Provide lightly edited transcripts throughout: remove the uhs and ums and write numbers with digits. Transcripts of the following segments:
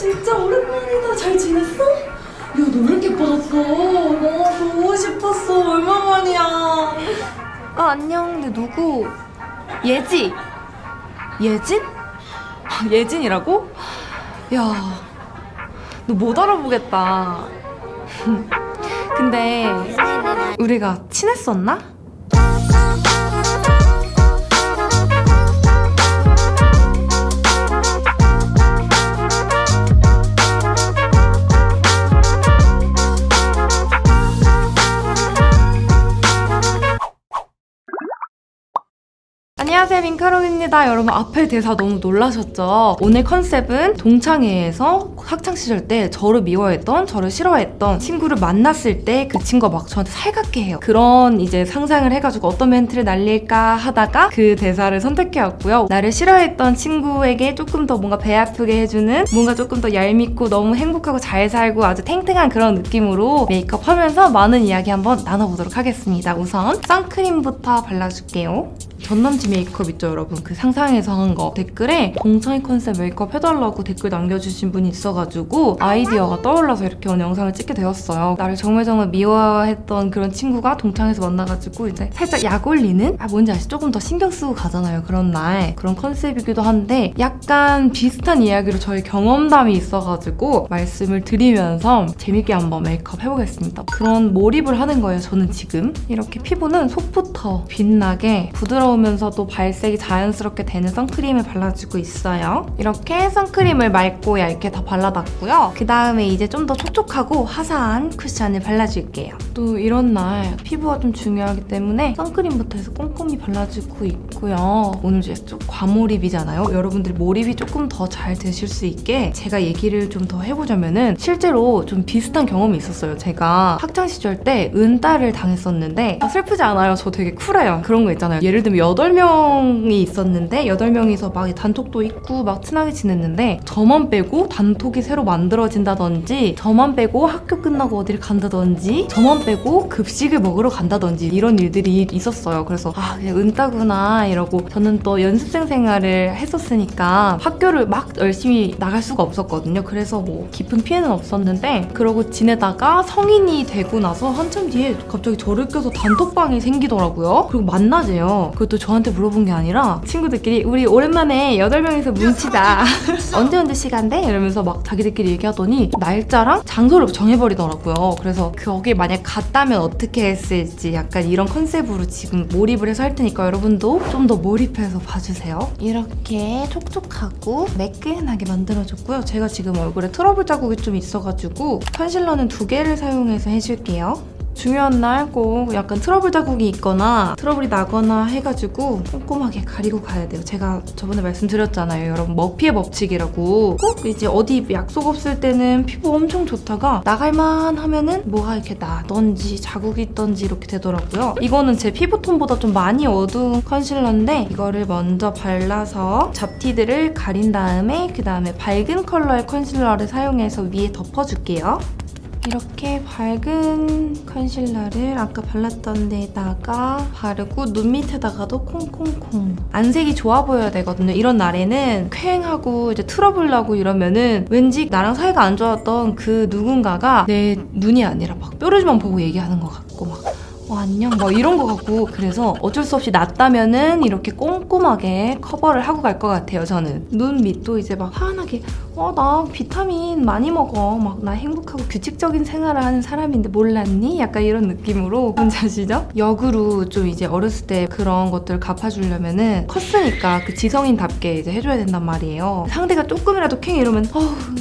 진짜 오랜만이다. 잘 지냈어? 야, 너 왜 이렇게 예뻐졌어? 나 보고 싶었어. 얼마만이야. 안녕. 근데 누구? 예지? 예진? 예진이라고? 야, 너 못 알아보겠다. 근데 우리가 친했었나? 안녕하세요, 민카롱입니다. 여러분, 앞에 대사 너무 놀라셨죠? 오늘 컨셉은 동창회에서 학창시절 때 저를 미워했던, 저를 싫어했던 친구를 만났을 때 그 친구가 막 저한테 살갑게 해요. 그런 이제 상상을 해가지고 어떤 멘트를 날릴까 하다가 그 대사를 선택해왔고요. 나를 싫어했던 친구에게 조금 더 뭔가 배 아프게 해주는, 뭔가 조금 더 얄밉고 너무 행복하고 잘 살고 아주 탱탱한 그런 느낌으로 메이크업 하면서 많은 이야기 한번 나눠보도록 하겠습니다. 우선 선크림부터 발라줄게요. 전남친 메이크업 있죠, 여러분? 그 상상해서 한 거. 댓글에 동창회 컨셉 메이크업 해달라고 댓글 남겨주신 분이 있어가지고 아이디어가 떠올라서 이렇게 오늘 영상을 찍게 되었어요. 나를 정말 미워했던 그런 친구가 동창회에서 만나가지고 이제 살짝 약 올리는? 뭔지 아시죠? 조금 더 신경 쓰고 가잖아요, 그런 날. 그런 컨셉이기도 한데 약간 비슷한 이야기로 저희 경험담이 있어가지고 말씀을 드리면서 재밌게 한번 메이크업 해보겠습니다. 그런 몰입을 하는 거예요, 저는 지금. 이렇게 피부는 속부터 빛나게 부드러우면서도 발색이 자연스럽게 되는 선크림을 발라주고 있어요. 이렇게 선크림을 맑고 얇게 다 발라놨고요. 그 다음에 이제 좀 더 촉촉하고 화사한 쿠션을 발라줄게요. 또 이런 날 피부가 좀 중요하기 때문에 선크림부터 해서 꼼꼼히 발라주고 있고요. 오늘 이제 좀 과몰입이잖아요. 여러분들이 몰입이 조금 더 잘 되실 수 있게 제가 얘기를 좀 더 해보자면은 실제로 좀 비슷한 경험이 있었어요. 제가 학창시절 때 은따를 당했었는데 슬프지 않아요. 저 되게 쿨해요. 그런 거 있잖아요. 예를 들면 8명이 있었는데 8명이서 막 단톡도 있고 막 친하게 지냈는데 저만 빼고 단톡이 새로 만들어진다든지 저만 빼고 학교 끝나고 어디를 간다든지 저만 빼고 급식을 먹으러 간다든지 이런 일들이 있었어요. 그래서 그냥 은따구나 이러고 저는 또 연습생 생활을 했었으니까 학교를 막 열심히 나갈 수가 없었거든요. 그래서 뭐 깊은 피해는 없었는데 그러고 지내다가 성인이 되고 나서 한참 뒤에 갑자기 저를 껴서 단톡방이 생기더라고요. 그리고 만나재요. 그것도 저한테 물어본 게 아니라 친구들끼리 우리 오랜만에 8명이서 뭉치자. 언제 시간 돼? 이러면서 막 자기들끼리 얘기하더니 날짜랑 장소를 정해버리더라고요. 그래서 거기에 만약 갔다면 어떻게 했을지 약간 이런 컨셉으로 지금 몰입을 해서 할 테니까 여러분도 좀 더 몰입해서 봐주세요. 이렇게 촉촉하고 매끈하게 만들어줬고요. 제가 지금 얼굴에 트러블 자국이 좀 있어가지고 컨실러는 2개를 사용해서 해줄게요. 중요한 날 꼭 약간 트러블 자국이 있거나 트러블이 나거나 해가지고 꼼꼼하게 가리고 가야 돼요. 제가 저번에 말씀드렸잖아요, 여러분. 머피의 법칙이라고. 꼭 이제 어디 약속 없을 때는 피부 엄청 좋다가 나갈만 하면은 뭐가 이렇게 나던지 자국이 있던지 이렇게 되더라고요. 이거는 제 피부톤보다 좀 많이 어두운 컨실러인데 이거를 먼저 발라서 잡티들을 가린 다음에 그 다음에 밝은 컬러의 컨실러를 사용해서 위에 덮어줄게요. 이렇게 밝은 컨실러를 아까 발랐던 데다가 바르고 눈 밑에다가도 콩콩콩. 안색이 좋아 보여야 되거든요. 이런 날에는 쾌행하고 이제 트러블 나고 이러면은 왠지 나랑 사이가 안 좋았던 그 누군가가 내 눈이 아니라 막 뾰루지만 보고 얘기하는 것 같고 막 안녕 막 이런 거 같고 그래서 어쩔 수 없이 낫다면은 이렇게 꼼꼼하게 커버를 하고 갈 것 같아요. 저는 눈 밑도 이제 막 환하게 나 비타민 많이 먹어 막 나 행복하고 규칙적인 생활을 하는 사람인데 몰랐니? 약간 이런 느낌으로 뭔지 아시죠? 역으로 좀 이제 어렸을 때 그런 것들 갚아주려면은 컸으니까 그 지성인답게 이제 해줘야 된단 말이에요. 상대가 조금이라도 캥 이러면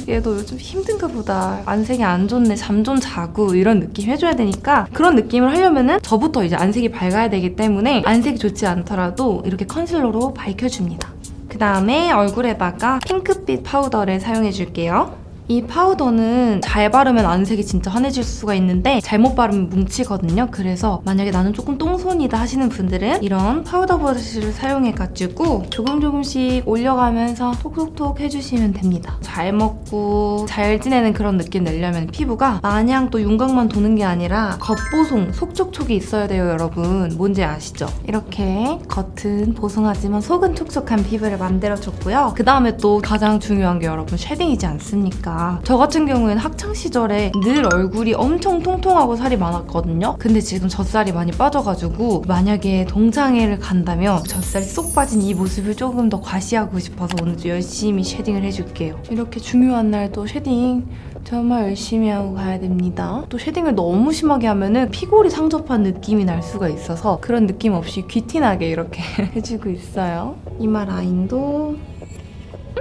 얘도 요즘 힘든가 보다 안색이 안 좋네 잠 좀 자고 이런 느낌 해줘야 되니까 그런 느낌을 하려면은 저부터 이제 안색이 밝아야 되기 때문에 안색이 좋지 않더라도 이렇게 컨실러로 밝혀줍니다. 그 다음에 얼굴에다가 핑크빛 파우더를 사용해줄게요. 이 파우더는 잘 바르면 안색이 진짜 환해질 수가 있는데 잘못 바르면 뭉치거든요. 그래서 만약에 나는 조금 똥손이다 하시는 분들은 이런 파우더 브러쉬를 사용해가지고 조금씩 올려가면서 톡톡톡 해주시면 됩니다. 잘 먹고 잘 지내는 그런 느낌 내려면 피부가 마냥 또 윤곽만 도는 게 아니라 겉보송, 속촉촉이 있어야 돼요, 여러분. 뭔지 아시죠? 이렇게 겉은 보송하지만 속은 촉촉한 피부를 만들어줬고요. 그 다음에 또 가장 중요한 게 여러분 쉐딩이지 않습니까? 있습니다. 저 같은 경우에는 학창시절에 늘 얼굴이 엄청 통통하고 살이 많았거든요. 근데 지금 젖살이 많이 빠져가지고 만약에 동창회를 간다면 젖살이 쏙 빠진 이 모습을 조금 더 과시하고 싶어서 오늘도 열심히 쉐딩을 해줄게요. 이렇게 중요한 날 또 쉐딩 정말 열심히 하고 가야 됩니다. 또 쉐딩을 너무 심하게 하면은 피골이 상접한 느낌이 날 수가 있어서 그런 느낌 없이 귀티나게 이렇게 해주고 있어요. 이마 라인도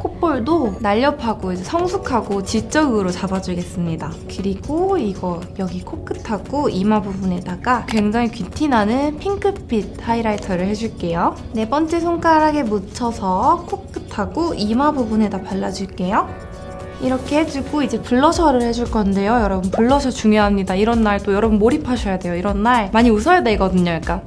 콧볼도 날렵하고 이제 성숙하고 지적으로 잡아주겠습니다. 그리고 이거 여기 코끝하고 이마 부분에다가 굉장히 귀티나는 핑크빛 하이라이터를 해줄게요. 네 번째 손가락에 묻혀서 코끝하고 이마 부분에다 발라줄게요. 이렇게 해주고 이제 블러셔를 해줄 건데요. 여러분 블러셔 중요합니다. 이런 날 또 여러분 몰입하셔야 돼요. 이런 날 많이 웃어야 되거든요. 그러니까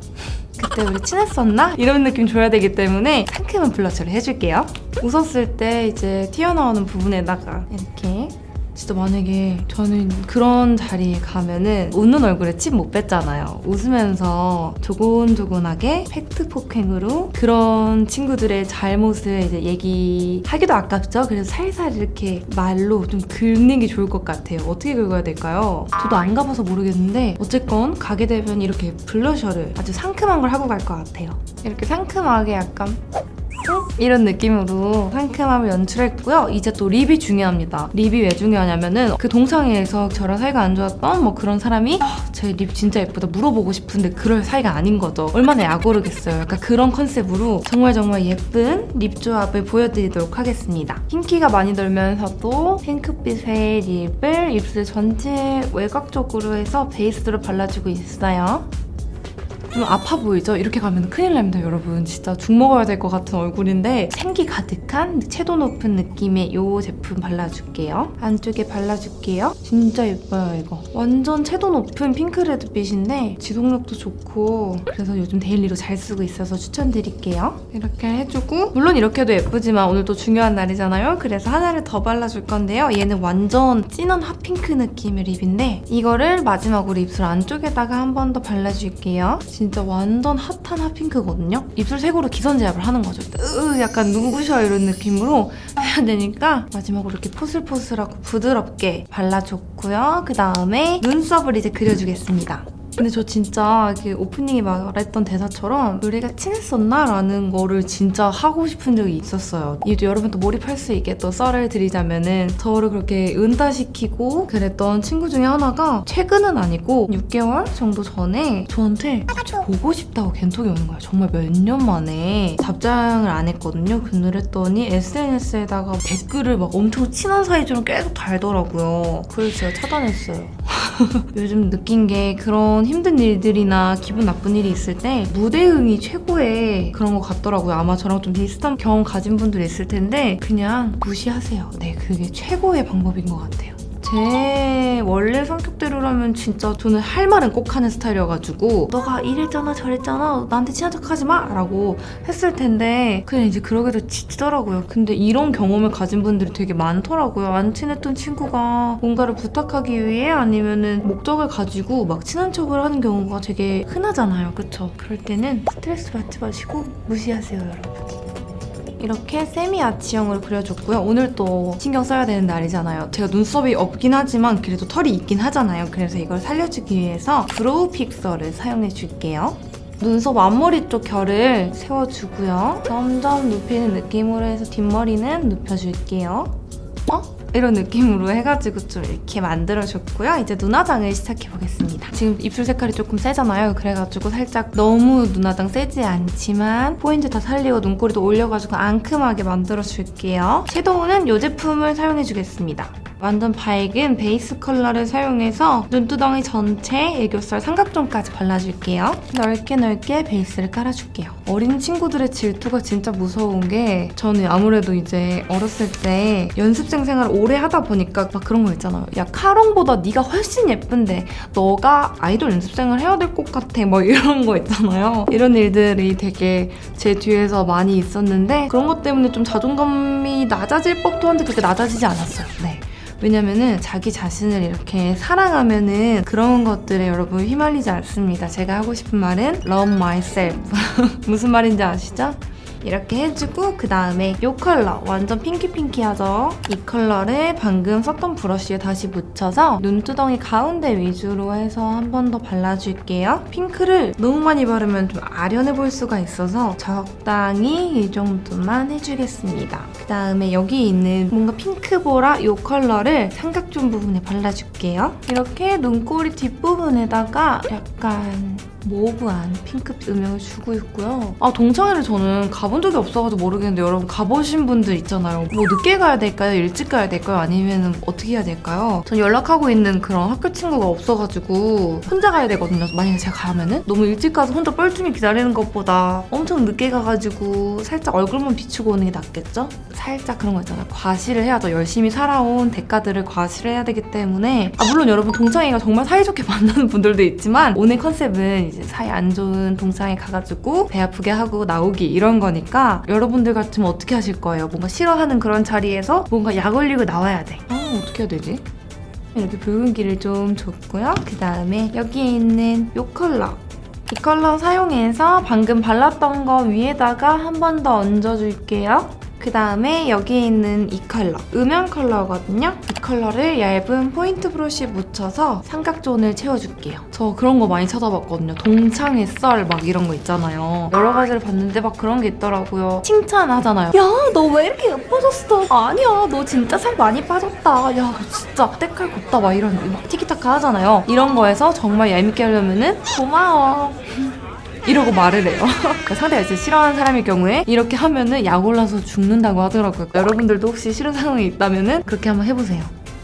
그때 우리 친했었나? 이런 느낌 줘야 되기 때문에 상큼한 블러셔를 해줄게요. 웃었을 때 이제 튀어나오는 부분에다가 이렇게 진짜 만약에 저는 그런 자리에 가면은 웃는 얼굴에 침 못 뱉잖아요. 웃으면서 조곤조곤하게 팩트 폭행으로 그런 친구들의 잘못을 이제 얘기하기도 아깝죠. 그래서 살살 이렇게 말로 좀 긁는 게 좋을 것 같아요. 어떻게 긁어야 될까요? 저도 안 가봐서 모르겠는데 어쨌건 가게 되면 이렇게 블러셔를 아주 상큼한 걸 하고 갈 것 같아요. 이렇게 상큼하게 약간 이런 느낌으로 상큼함을 연출했고요. 이제 또 립이 중요합니다. 립이 왜 중요하냐면은 그 동창회에서 저랑 사이가 안 좋았던 뭐 그런 사람이 제 립 진짜 예쁘다 물어보고 싶은데 그럴 사이가 아닌 거죠. 얼마나 야고르겠어요. 약간 그런 컨셉으로 정말 예쁜 립 조합을 보여드리도록 하겠습니다. 흰기가 많이 돌면서도 핑크빛의 립을 입술 전체 외곽 쪽으로 해서 베이스로 발라주고 있어요. 좀 아파 보이죠? 이렇게 가면 큰일 납니다, 여러분. 진짜 죽 먹어야 될 것 같은 얼굴인데 생기 가득한 채도 높은 느낌의 이 제품 발라줄게요. 안쪽에 발라줄게요. 진짜 예뻐요, 이거. 완전 채도 높은 핑크레드 빛인데 지속력도 좋고 그래서 요즘 데일리로 잘 쓰고 있어서 추천드릴게요. 이렇게 해주고 물론 이렇게도 예쁘지만 오늘 또 중요한 날이잖아요. 그래서 하나를 더 발라줄 건데요. 얘는 완전 진한 핫핑크 느낌의 립인데 이거를 마지막으로 입술 안쪽에다가 한 번 더 발라줄게요. 진짜 완전 핫한 핫핑크거든요. 입술 색으로 기선 제압을 하는 거죠. 약간 눈부셔 이런 느낌으로 해야 되니까 마지막으로 이렇게 포슬포슬하고 부드럽게 발라줬고요. 그 다음에 눈썹을 이제 그려주겠습니다. 근데 저 진짜 오프닝에 말했던 대사처럼 우리가 친했었나? 라는 거를 진짜 하고 싶은 적이 있었어요. 이도 여러분도 몰입할 수 있게 또 썰을 드리자면은 저를 그렇게 은따시키고 그랬던 친구 중에 하나가 최근은 아니고 6개월 정도 전에 저한테 보고 싶다고 겐톡이 오는 거예요. 정말 몇 년 만에 답장을 안 했거든요. 그랬더니 SNS에다가 댓글을 막 엄청 친한 사이처럼 계속 달더라고요. 그래서 제가 차단했어요. 요즘 느낀 게 그런 힘든 일들이나 기분 나쁜 일이 있을 때 무대응이 최고의 그런 것 같더라고요. 아마 저랑 좀 비슷한 경험 가진 분들이 있을 텐데 그냥 무시하세요. 네, 그게 최고의 방법인 것 같아요. 제 원래 성격대로라면 진짜 저는 할 말은 꼭 하는 스타일이어가지고 너가 이랬잖아 저랬잖아 나한테 친한 척하지 마 라고 했을 텐데 그냥 이제 그러게도 지치더라고요. 근데 이런 경험을 가진 분들이 되게 많더라고요. 안 친했던 친구가 뭔가를 부탁하기 위해 아니면은 목적을 가지고 막 친한 척을 하는 경우가 되게 흔하잖아요. 그쵸? 그럴 때는 스트레스 받지 마시고 무시하세요, 여러분. 이렇게 세미 아치형으로 그려줬고요. 오늘 또 신경 써야 되는 날이잖아요. 제가 눈썹이 없긴 하지만 그래도 털이 있긴 하잖아요. 그래서 이걸 살려주기 위해서 브로우 픽서를 사용해줄게요. 눈썹 앞머리 쪽 결을 세워주고요. 점점 눕히는 느낌으로 해서 뒷머리는 눕혀줄게요. 이런 느낌으로 해가지고 좀 이렇게 만들어줬고요. 이제 눈화장을 시작해보겠습니다. 지금 입술 색깔이 조금 세잖아요. 그래가지고 살짝 너무 눈화장 세지 않지만 포인트 다 살리고 눈꼬리도 올려가지고 앙큼하게 만들어줄게요. 섀도우는 이 제품을 사용해주겠습니다. 완전 밝은 베이스 컬러를 사용해서 눈두덩이 전체 애교살 삼각존까지 발라줄게요. 넓게 베이스를 깔아줄게요. 어린 친구들의 질투가 진짜 무서운 게 저는 아무래도 이제 어렸을 때 연습생 생활을 오래 하다 보니까 막 그런 거 있잖아요. 야, 카롱보다 네가 훨씬 예쁜데 너가 아이돌 연습생을 해야 될 것 같아 뭐 이런 거 있잖아요. 이런 일들이 되게 제 뒤에서 많이 있었는데 그런 것 때문에 좀 자존감이 낮아질 법도 한데 그렇게 낮아지지 않았어요. 네. 왜냐면은 자기 자신을 이렇게 사랑하면은 그런 것들에 여러분 휘말리지 않습니다. 제가 하고 싶은 말은 love myself. 무슨 말인지 아시죠? 이렇게 해주고 그 다음에 이 컬러 완전 핑키핑키하죠? 이 컬러를 방금 썼던 브러쉬에 다시 묻혀서 눈두덩이 가운데 위주로 해서 한 번 더 발라줄게요. 핑크를 너무 많이 바르면 좀 아련해 보일 수가 있어서 적당히 이 정도만 해주겠습니다. 그 다음에 여기 있는 뭔가 핑크보라 이 컬러를 삼각존 부분에 발라줄게요. 이렇게 눈꼬리 뒷부분에다가 약간 모브한 핑크빛 음영을 주고 있고요. 동창회를 저는 가본 적이 없어가지고 모르겠는데 여러분 가보신 분들 있잖아요. 뭐 늦게 가야 될까요? 일찍 가야 될까요? 아니면 어떻게 해야 될까요? 전 연락하고 있는 그런 학교 친구가 없어가지고 혼자 가야 되거든요. 만약에 제가 가면은 너무 일찍 가서 혼자 뻘쭘히 기다리는 것보다 엄청 늦게 가가지고 살짝 얼굴만 비추고 오는 게 낫겠죠? 살짝 그런 거 있잖아요. 과시를 해야죠. 열심히 살아온 대가들을 과시를 해야 되기 때문에 물론 여러분 동창회가 정말 사이좋게 만나는 분들도 있지만 오늘 컨셉은 이제 사이 안 좋은 동창회 가가지고 배 아프게 하고 나오기 이런 거니까 여러분들 같으면 어떻게 하실 거예요? 뭔가 싫어하는 그런 자리에서 뭔가 약 올리고 나와야 돼. 어떻게 해야 되지? 이렇게 붉은기를 좀 줬고요. 그 다음에 여기에 있는 이 컬러. 이 컬러 사용해서 방금 발랐던 거 위에다가 한 번 더 얹어줄게요. 그 다음에 여기에 있는 이 컬러, 음영 컬러거든요. 이 컬러를 얇은 포인트 브러쉬에 묻혀서 삼각존을 채워줄게요. 저 그런 거 많이 찾아봤거든요. 동창회 썰 막 이런 거 있잖아요. 여러 가지를 봤는데 막 그런 게 있더라고요. 칭찬하잖아요. 야, 너 왜 이렇게 예뻐졌어? 아니야, 너 진짜 살 많이 빠졌다. 야, 진짜 때칼 곱다. 막 이런 막 티키타카 하잖아요. 이런 거에서 정말 얄밉게 하려면은 고마워. 이러고 말을 해요. 상대가 이제 싫어하는 사람일 경우에 이렇게 하면은 약 올라서 죽는다고 하더라고요. 여러분들도 혹시 싫은 상황이 있다면은 그렇게 한번 해보세요.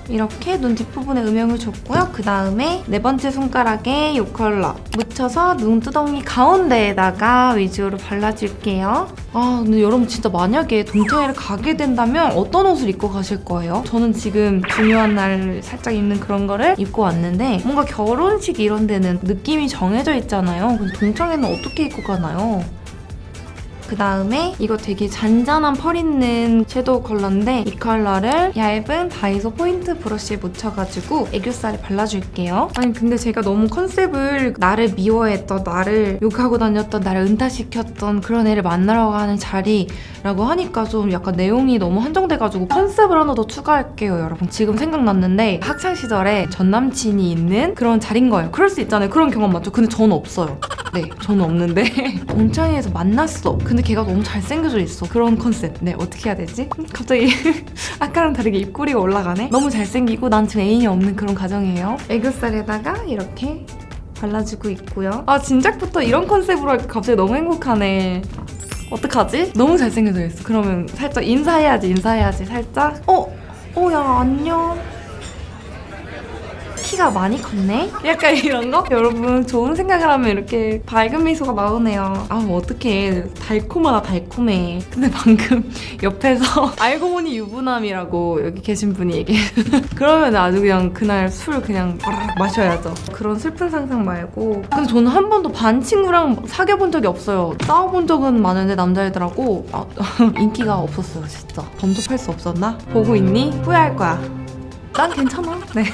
이렇게 눈 뒷부분에 음영을 줬고요. 그 다음에 네 번째 손가락에 이 컬러 묻혀서 눈두덩이 가운데에다가 위주로 발라줄게요. 근데 여러분 진짜 만약에 동창회를 가게 된다면 어떤 옷을 입고 가실 거예요? 저는 지금 중요한 날 살짝 입는 그런 거를 입고 왔는데 뭔가 결혼식 이런 데는 느낌이 정해져 있잖아요. 근데 동창회는 어떻게 입고 가나요? 그 다음에 이거 되게 잔잔한 펄 있는 섀도우 컬러인데 이 컬러를 얇은 다이소 포인트 브러쉬에 묻혀가지고 애교살에 발라줄게요. 아니 근데 제가 너무 컨셉을 나를 미워했던, 나를 욕하고 다녔던, 나를 은타시켰던 그런 애를 만나러 가는 자리라고 하니까 좀 약간 내용이 너무 한정돼가지고 컨셉을 하나 더 추가할게요. 여러분 지금 생각났는데 학창시절에 전남친이 있는 그런 자리인 거예요. 그럴 수 있잖아요. 그런 경험 맞죠? 근데 저는 없어요. 네, 저는 없는데 동창회에서 만났어. 근데 걔가 너무 잘생겨져 있어. 그런 컨셉. 네, 어떻게 해야 되지? 갑자기 아까랑 다르게 입꼬리가 올라가네? 너무 잘생기고 난 지금 애인이 없는 그런 가정이에요. 애교살에다가 이렇게 발라주고 있고요. 진작부터 이런 컨셉으로 하니까 갑자기 너무 행복하네. 어떡하지? 너무 잘생겨져 있어. 그러면 살짝 인사해야지. 살짝. 야, 안녕. 키가 많이 컸네? 약간 이런 거? 여러분 좋은 생각을 하면 이렇게 밝은 미소가 나오네요. 어떡해. 달콤해. 근데 방금 옆에서 알고 보니 유부남이라고 여기 계신 분이 얘기해요. 그러면 아주 그냥 그날 술 그냥 마셔야죠. 그런 슬픈 상상 말고. 근데 저는 한 번도 반 친구랑 사귀어본 적이 없어요. 싸워본 적은 많은데 남자애들하고 인기가 없었어요 진짜. 범접할 수 없었나? 보고 있니? 후회할 거야. 난 괜찮아. 네.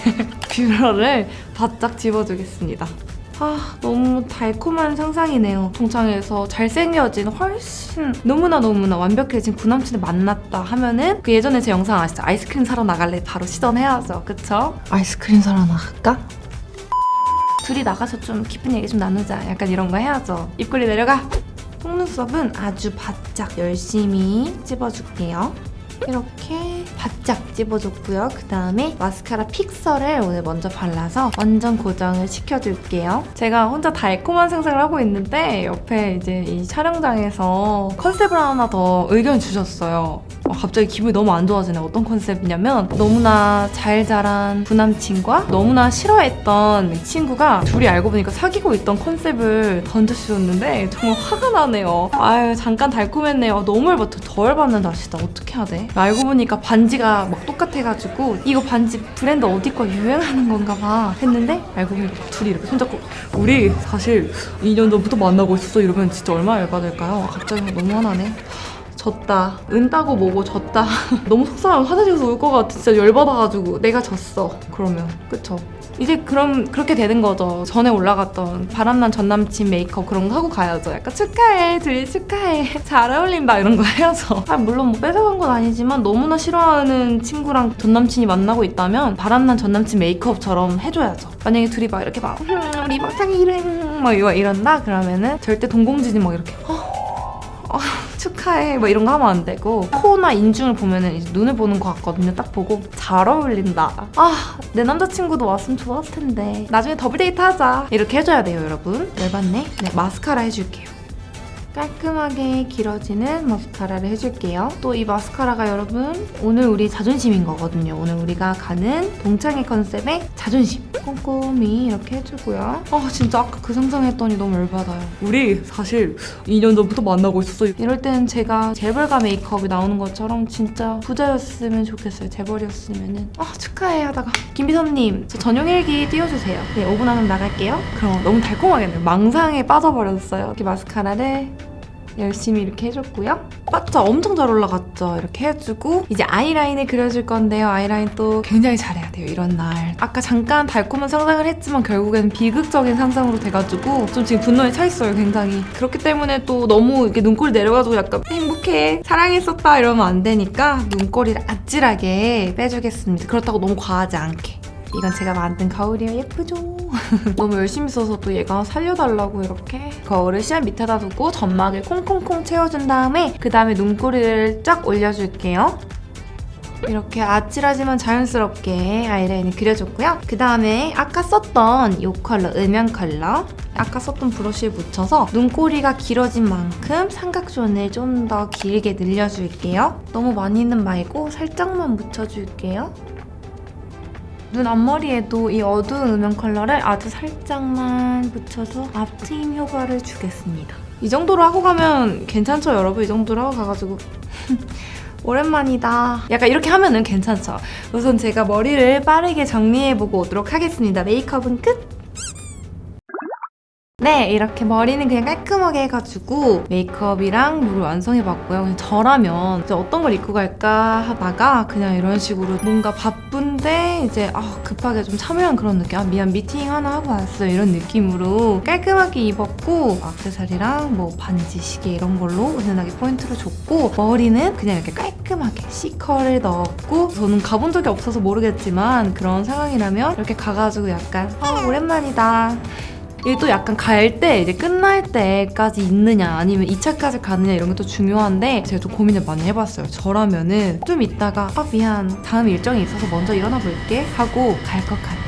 뷰러를 바짝 집어주겠습니다. 너무 달콤한 상상이네요. 동창회에서 잘생겨진 훨씬 너무나 완벽해진 구남친을 만났다 하면은 그 예전에 제 영상 아시죠? 아이스크림 사러 나갈래 바로 시전해야죠. 그쵸? 아이스크림 사러 나갈까? 둘이 나가서 좀 깊은 얘기 좀 나누자. 약간 이런 거 해야죠. 입꼬리 내려가! 속눈썹은 아주 바짝 열심히 찝어줄게요. 이렇게 바짝 찝어줬고요. 그 다음에 마스카라 픽서를 오늘 먼저 발라서 완전 고정을 시켜줄게요. 제가 혼자 달콤한 상상을 하고 있는데 옆에 이제 이 촬영장에서 컨셉을 하나 더 의견 주셨어요. 갑자기 기분이 너무 안 좋아지네. 어떤 컨셉이냐면 너무나 잘 자란 부남친과 너무나 싫어했던 친구가 둘이 알고 보니까 사귀고 있던 컨셉을 던져주셨는데 정말 화가 나네요. 잠깐 달콤했네요. 너무 열받아. 더 열받는다 진짜. 어떻게 해야 돼? 알고 보니까 반지가 막 똑같아가지고 이거 반지 브랜드 어디 거 유행하는 건가 봐 했는데 알고 보니까 둘이 이렇게 손잡고 우리 사실 2년 전부터 만나고 있었어 이러면 진짜 얼마나 열받을까요? 갑자기 너무 화나네. 졌다. 은따고 뭐고 졌다. 너무 속상하면 화장실에서 울 것 같아. 진짜 열받아가지고 내가 졌어. 그러면 그쵸? 이제 그럼 그렇게 되는 거죠. 전에 올라갔던 바람난 전남친 메이크업 그런 거 하고 가야죠. 약간 축하해, 둘이 축하해, 잘 어울린다 이런 거 해야죠. 물론 뭐 뺏어간 건 아니지만 너무나 싫어하는 친구랑 전남친이 만나고 있다면 바람난 전남친 메이크업처럼 해줘야죠. 만약에 둘이 막 이렇게 막 우리 막창이 이래 막 이런다 그러면은 절대 동공지진 막 이렇게 축하해 뭐 이런 거 하면 안 되고 코나 인중을 보면은 이제 눈을 보는 것 같거든요. 딱 보고 잘 어울린다. 내 남자친구도 왔으면 좋았을 텐데 나중에 더블 데이트 하자 이렇게 해줘야 돼요, 여러분. 열받네. 네, 마스카라 해줄게요. 깔끔하게 길어지는 마스카라를 해줄게요. 또 이 마스카라가 여러분 오늘 우리 자존심인 거거든요. 오늘 우리가 가는 동창회 컨셉의 자존심. 꼼꼼히 이렇게 해주고요. 진짜 아까 그 상상했더니 너무 열받아요. 우리 사실 2년 전부터 만나고 있었어요. 이럴 때는 제가 재벌가 메이크업이 나오는 것처럼 진짜 부자였으면 좋겠어요. 재벌이었으면은. 축하해 하다가 김비서님 저 전용 일기 띄워주세요. 네, 5분 안에 나갈게요. 그럼 너무 달콤하겠네요. 망상에 빠져버렸어요. 이렇게 마스카라를 열심히 이렇게 해줬고요. 맞죠? 엄청 잘 올라갔죠? 이렇게 해주고 이제 아이라인을 그려줄 건데요. 아이라인 또 굉장히 잘해야 돼요, 이런 날. 아까 잠깐 달콤한 상상을 했지만 결국에는 비극적인 상상으로 돼가지고 좀 지금 분노에 차 있어요, 굉장히. 그렇기 때문에 또 너무 이렇게 눈꼬리 내려가지고 약간 행복해, 사랑했었다 이러면 안 되니까 눈꼬리를 아찔하게 빼주겠습니다. 그렇다고 너무 과하지 않게. 이건 제가 만든 거울이에요. 예쁘죠? 너무 열심히 써서 또 얘가 살려달라고 이렇게 거울을 시야 밑에다 두고 점막을 콩콩콩 채워준 다음에 그 다음에 눈꼬리를 쫙 올려줄게요. 이렇게 아찔하지만 자연스럽게 아이라인을 그려줬고요. 그 다음에 아까 썼던 이 컬러, 음영 컬러 아까 썼던 브러쉬에 묻혀서 눈꼬리가 길어진 만큼 삼각존을 좀 더 길게 늘려줄게요. 너무 많이는 말고 살짝만 묻혀줄게요. 눈 앞머리에도 이 어두운 음영 컬러를 아주 살짝만 묻혀서 앞트임 효과를 주겠습니다. 이 정도로 하고 가면 괜찮죠, 여러분? 이 정도로 하고 가가지고 오랜만이다. 약간 이렇게 하면은 괜찮죠? 우선 제가 머리를 빠르게 정리해보고 오도록 하겠습니다. 메이크업은 끝! 네, 이렇게 머리는 그냥 깔끔하게 해가지고 메이크업이랑 룩을 완성해봤고요. 그냥 저라면 이제 어떤 걸 입고 갈까 하다가 그냥 이런 식으로 뭔가 바쁜데 이제 급하게 좀 참여한 그런 느낌. 미안, 미팅 하나 하고 왔어요. 이런 느낌으로 깔끔하게 입었고 액세서리랑 뭐 반지, 시계 이런 걸로 은은하게 포인트를 줬고 머리는 그냥 이렇게 깔끔하게 C컬을 넣었고 저는 가본 적이 없어서 모르겠지만 그런 상황이라면 이렇게 가가지고 약간 오랜만이다. 이게 또 약간 갈 때 이제 끝날 때까지 있느냐 아니면 2차까지 가느냐 이런 게 또 중요한데 제가 좀 고민을 많이 해봤어요. 저라면은 좀 있다가 미안 다음 일정이 있어서 먼저 일어나 볼게 하고 갈 것 같아요.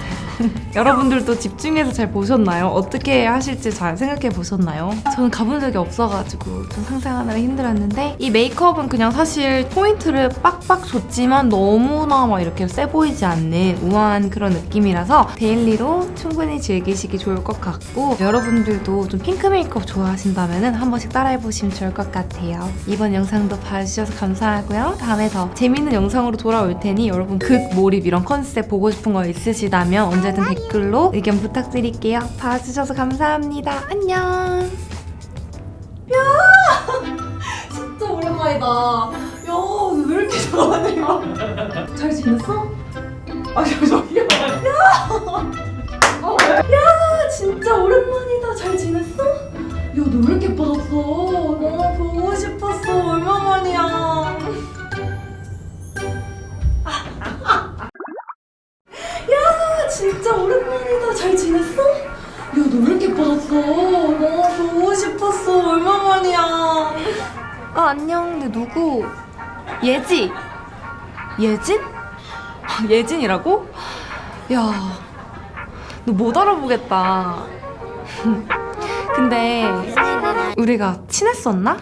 여러분들도 집중해서 잘 보셨나요? 어떻게 하실지 잘 생각해 보셨나요? 저는 가본 적이 없어가지고 좀 상상하느라 힘들었는데 이 메이크업은 그냥 사실 포인트를 빡빡 줬지만 너무나 막 이렇게 세 보이지 않는 우아한 그런 느낌이라서 데일리로 충분히 즐기시기 좋을 것 같고 여러분들도 좀 핑크 메이크업 좋아하신다면 한 번씩 따라해보시면 좋을 것 같아요. 이번 영상도 봐주셔서 감사하고요. 다음에 더 재밌는 영상으로 돌아올 테니 여러분 극 몰입 이런 컨셉 보고 싶은 거 있으시다면 언제든 댓글로 의견 부탁드릴게요. 봐주셔서 감사합니다. 안녕. 진짜 오랜만이다. 야, 너 왜 이렇게 잘하냐? 잘 지냈어? 저기요. 야, 진짜 오랜만이다. 잘 지냈어? 야, 너 왜 이렇게 예뻐졌어? 너무 보고 싶었어. 얼마만이야? 진짜 오랜만이다. 잘 지냈어? 야, 너 왜 이렇게 예뻐졌어? 너무 보고 싶었어. 얼마만이야? 안녕. 근데 누구? 예지? 예진? 예진이라고? 야, 너 못 알아보겠다. 근데 우리가 친했었나?